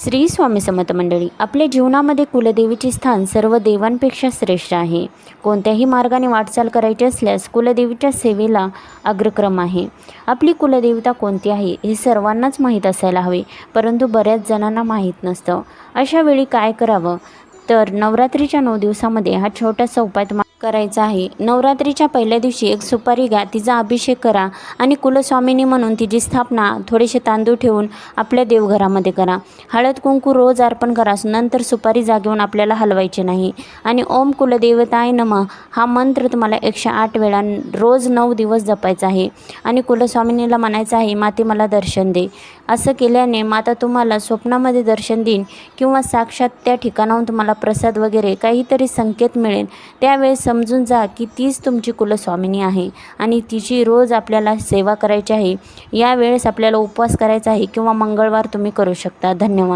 श्री स्वामी समर्थ मंडळी, आपल्या जीवनामध्ये कुलदेवीचे स्थान सर्व देवांपेक्षा श्रेष्ठ आहे. कोणत्याही मार्गाने वाटचाल करायची असल्यास कुलदेवीच्या सेवेला अग्रक्रम आहे. आपली कुलदेवता कोणती आहे हे सर्वांनाच माहीत असायला हवे, परंतु बऱ्याच जणांना माहीत नसतं. अशा वेळी काय करावं? तर नवरात्रीच्या 9 दिवसामध्ये हा छोटासा उपाय करायचा आहे. नवरात्रीच्या पहिल्या दिवशी एक सुपारी घ्या, तिचा अभिषेक करा आणि कुलस्वामिनी म्हणून तिची स्थापना थोडेसे तांदूळ ठेवून आपल्या देवघरामध्ये करा. हळद कुंकू रोज अर्पण करा. नंतर सुपारी जागेवून आपल्याला हलवायची नाही आणि ओम कुलदेवताय नमः हा मंत्र तुम्हाला 108 वेळा रोज 9 दिवस जपायचा आहे आणि कुलस्वामिनीला म्हणायचं आहे, माते मला दर्शन दे. असं केल्याने माता तुम्हाला स्वप्नामध्ये दर्शन देईन किंवा साक्षात त्या ठिकाणाहून तुम्हाला प्रसाद वगैरे काहीतरी संकेत मिळेल. त्यावेळेस समजून जा की तीच तुमची कुलस्वामिनी आहे आणि तिची रोज आपल्याला सेवा करायची आहे. यावेळेस आपल्याला उपवास करायचा आहे किंवा मंगळवार तुम्ही करू शकता. धन्यवाद.